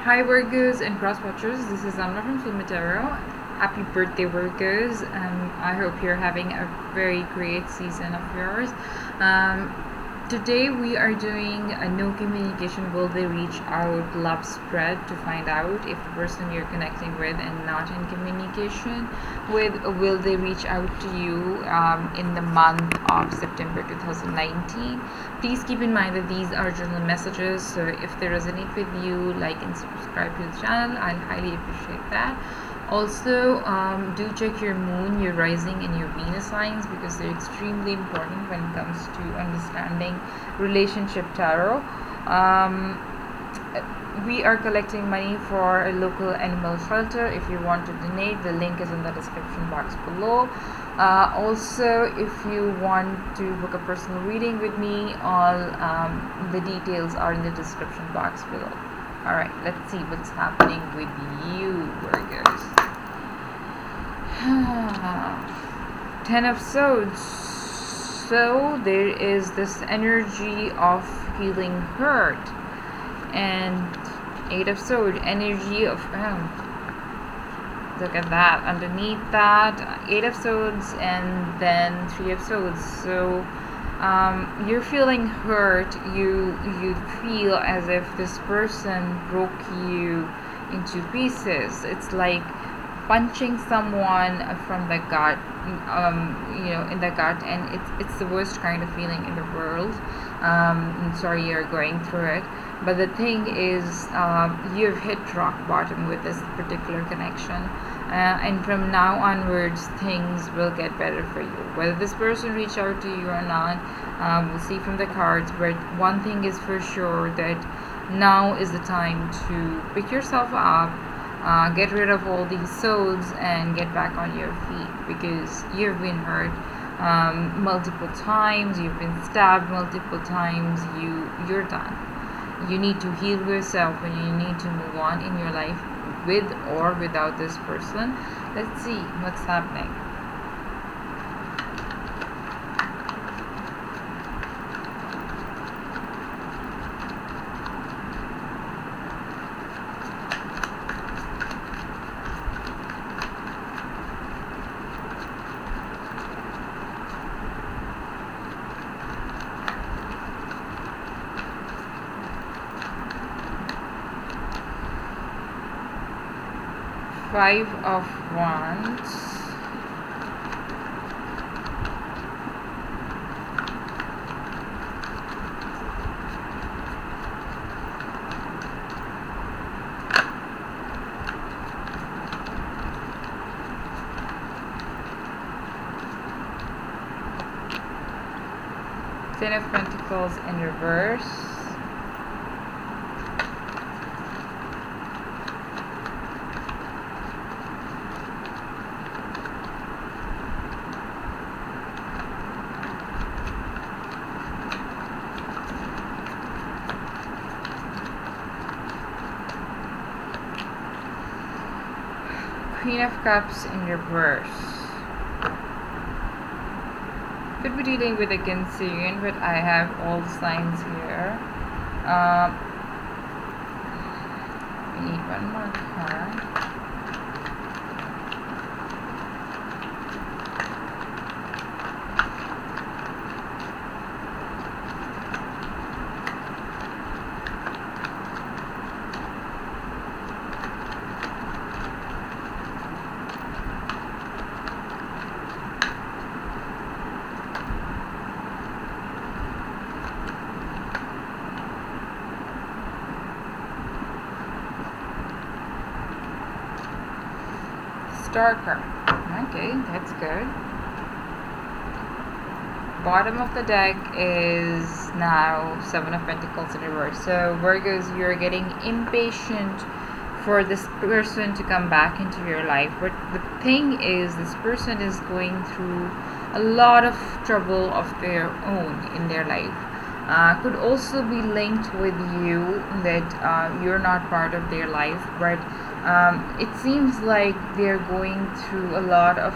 Hi Virgos and cross watchers, this is Amna from Soulmate. Happy birthday Virgos. I hope you're having a very great season of yours. Today we are doing a no communication, will they reach out love spread to find out if the person you're connecting with and not in communication with, will they reach out to you in the month of September 2019. Please keep in mind that these are general messages, so if they resonate with you, like and subscribe to the channel. I'll highly appreciate that. Also, do check your moon, your rising, and your Venus signs, because they're extremely important when it comes to understanding relationship tarot. We are collecting money for a local animal shelter. If you want to donate, the link is in the description box below. Also, if you want to book a personal reading with me, all the details are in the description box below. Alright, let's see what's happening with you, Virgos. 10 of Swords. So there is this energy of feeling hurt. And 8 of Swords, energy of... look at that. Underneath that, 8 of Swords and then 3 of Swords. So you're feeling hurt. You feel as if this person broke you into pieces. It's like punching someone from the gut, in the gut, and it's the worst kind of feeling in the world. I'm sorry you're going through it, but the thing is, you've hit rock bottom with this particular connection. And from now onwards, things will get better for you. Whether this person reach out to you or not, we'll see from the cards. But one thing is for sure, that now is the time to pick yourself up, get rid of all these swords, and get back on your feet, because you've been hurt multiple times. You've been stabbed multiple times. You're done. You need to heal yourself, and you need to move on in your life, with or without this person. Let's see what's happening. Five of Wands. Ten of Pentacles in reverse. Queen of Cups in reverse. Could be dealing with a Cancerian, but I have all the signs here. We need one more card. Darker. Okay, that's good. Bottom of the deck is now 7 of Pentacles in reverse. So Virgos, you're getting impatient for this person to come back into your life. But the thing is, this person is going through a lot of trouble of their own in their life. Could also be linked with you, that you're not part of their life, but it seems like they're going through a lot of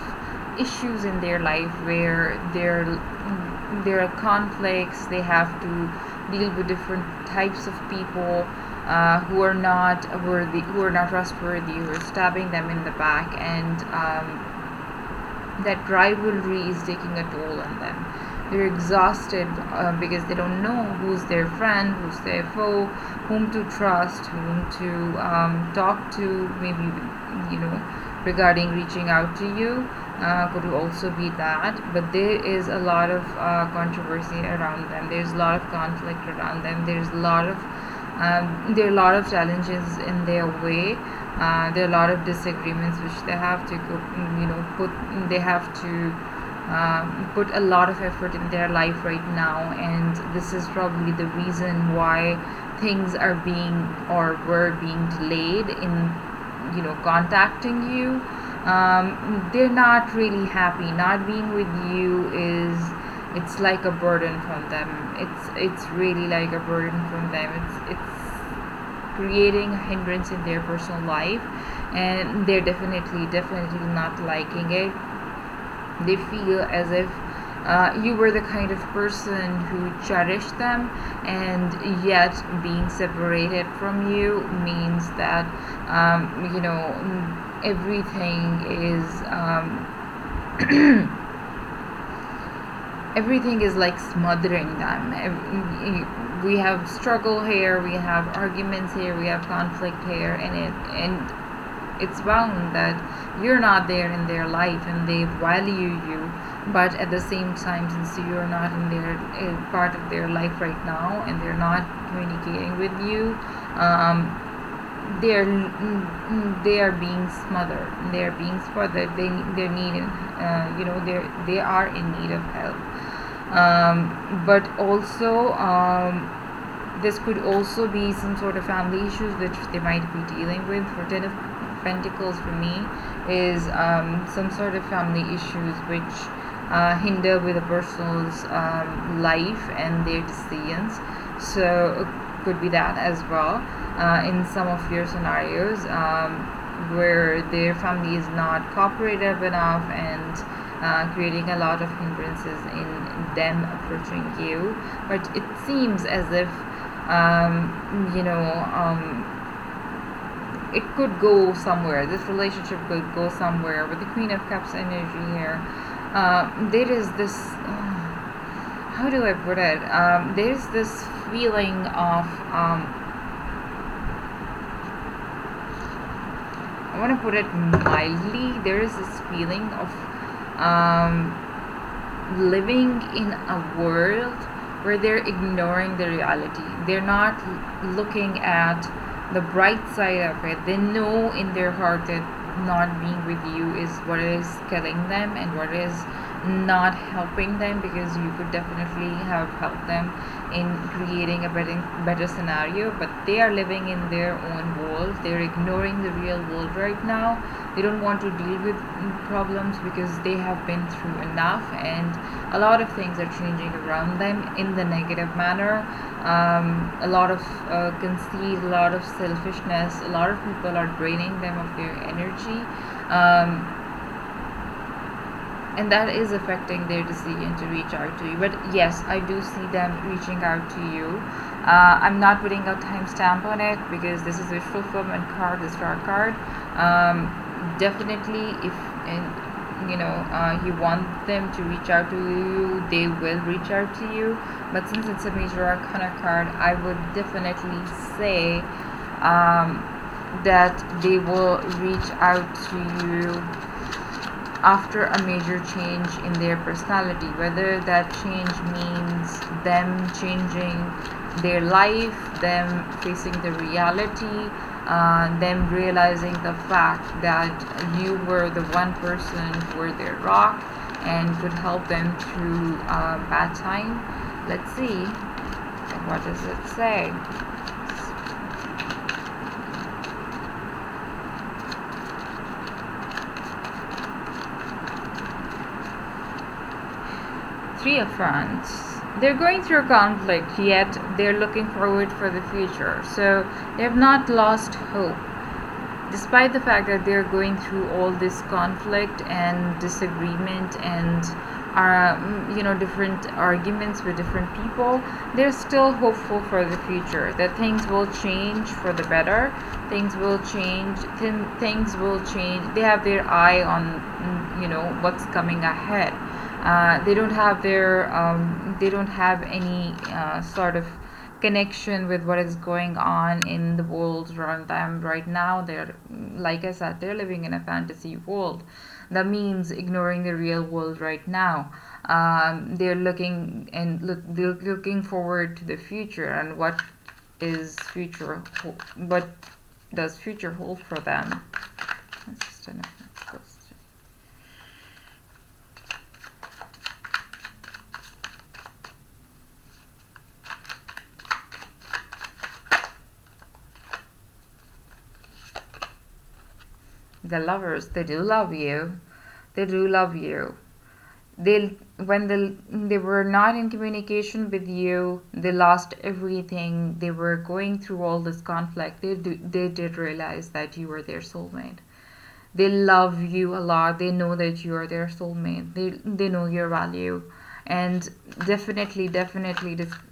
issues in their life where there are conflicts. They have to deal with different types of people, who are not worthy, who are not trustworthy, who are stabbing them in the back, and that rivalry is taking a toll on them. They're exhausted because they don't know who's their friend, who's their foe, whom to trust, whom to talk to, maybe, regarding reaching out to you. Could also be that, but there is a lot of controversy around them. There's a lot of conflict around them. There are a lot of challenges in their way. There are a lot of disagreements which they have to go, they have to put a lot of effort in their life right now, and this is probably the reason why things are being or were being delayed in contacting you. They're not really happy. Not being with you it's like a burden from them. It's really like a burden from them. It's creating a hindrance in their personal life, and they're definitely not liking it. They feel as if you were the kind of person who cherished them, and yet being separated from you means that everything is everything is like smothering them. We have struggle here, we have arguments here, we have conflict here, and it's bound that you're not there in their life and they value you, but at the same time, since you're not in their part of their life right now and they're not communicating with you, they are being smothered. They're needing, they are in need of help. But also, this could also be some sort of family issues which they might be dealing with. For 10 of Pentacles for me is some sort of family issues which hinder with a person's life and their decisions. So it could be that as well. In some of your scenarios, where their family is not cooperative enough and creating a lot of hindrances in them approaching you. But it seems as if it could go somewhere. This relationship could go somewhere. With the Queen of Cups energy here, there is this, how do I put it, there's this feeling of I want to put it mildly, there is this feeling of living in a world where they're ignoring the reality. They're not looking at the bright side of it. They know in their heart that not being with you is what is killing them and what is not helping them, because you could definitely have helped them in creating a better scenario, but they are living in their own world. They're ignoring the real world right now. They don't want to deal with problems because they have been through enough, and a lot of things are changing around them in the negative manner. A lot of conceit, a lot of selfishness. A lot of people are draining them of their energy, and that is affecting their decision to reach out to you. But yes, I do see them reaching out to you. I'm not putting a timestamp on it because this is a fulfillment card, the star card. Definitely, if you want them to reach out to you, they will reach out to you. But since it's a major arcana card, I would definitely say that they will reach out to you after a major change in their personality, whether that change means them changing their life, them facing the reality, them realizing the fact that you were the one person who were their rock and could help them through a bad time. Let's see, what does it say? Three of Wands. They're going through a conflict, yet they're looking forward for the future. So they have not lost hope. Despite the fact that they're going through all this conflict and disagreement and different arguments with different people, they're still hopeful for the future, that things will change for the better. Things will change. Things will change. They have their eye on, what's coming ahead. They don't have any sort of connection with what is going on in the world around them right now. They're, like I said, they're living in a fantasy world. That means ignoring the real world right now. They're looking they're looking forward to the future, and what does future hold for them? That's just enough. The Lovers, they do love you. They do love you. When they were not in communication with you, they lost everything. They were going through all this conflict. They did realize that you were their soulmate. They love you a lot. They know that you are their soulmate. They know your value, and definitely,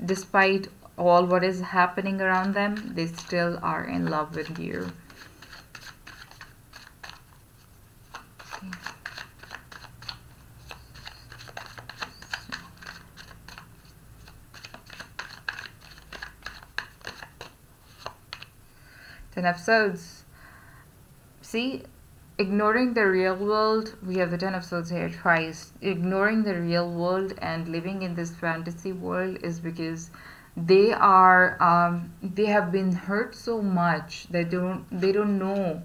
despite all what is happening around them, they still are in love with you. Ten episodes. See, ignoring the real world, we have the 10 episodes here twice. Ignoring the real world and living in this fantasy world is because they have been hurt so much that they don't know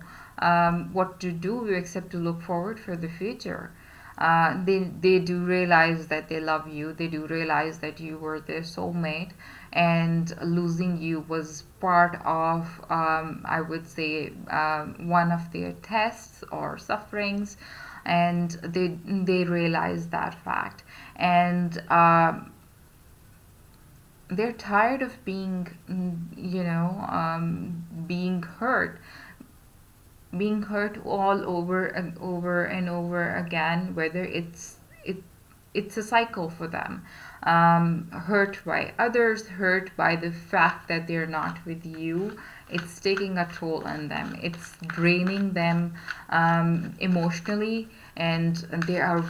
what to do except to look forward for the future. They do realize that they love you. They do realize that you were their soulmate, and losing you was part of, I would say, one of their tests or sufferings, and they realize that fact, and they're tired of being, being hurt, all over and over and over again, whether it's a cycle for them. Hurt by others, hurt by the fact that they're not with you. It's taking a toll on them. It's draining them emotionally, and they are,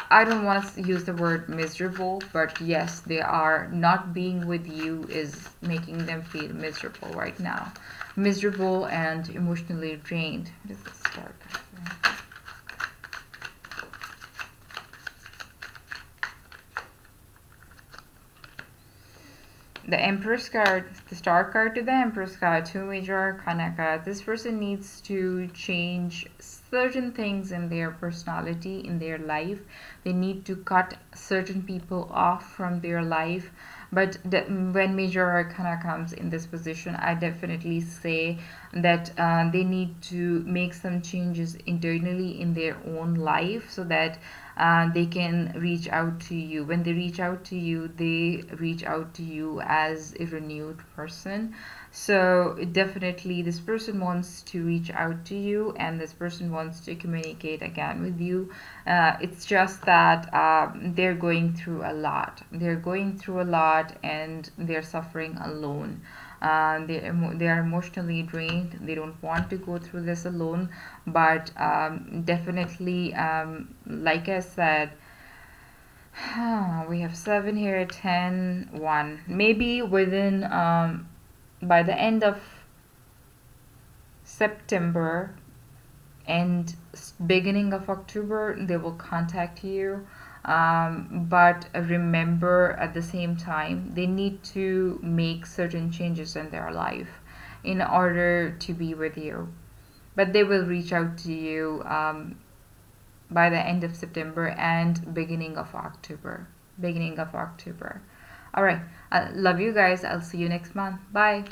I don't want to use the word miserable, but yes, they are, not being with you is making them feel miserable right now. Miserable and emotionally drained. What is this card? The Empress card, the Star card to the Empress card, two major arcana card. This person needs to change certain things in their personality, in their life. They need to cut certain people off from their life. But when major arcana comes in this position, I definitely say that they need to make some changes internally in their own life, so that they can reach out to you. When they reach out to you, they reach out to you as a renewed person. So definitely this person wants to reach out to you, and this person wants to communicate again with you. It's just that they're going through a lot. And they're suffering alone. They are emotionally drained. They don't want to go through this alone, but definitely, like I said, we have 7 here, 10, 1. Maybe within, by the end of September and beginning of October, they will contact you. But remember, at the same time, they need to make certain changes in their life in order to be with you. But they will reach out to you by the end of September and beginning of October. All right. I love you guys. I'll see you next month. Bye.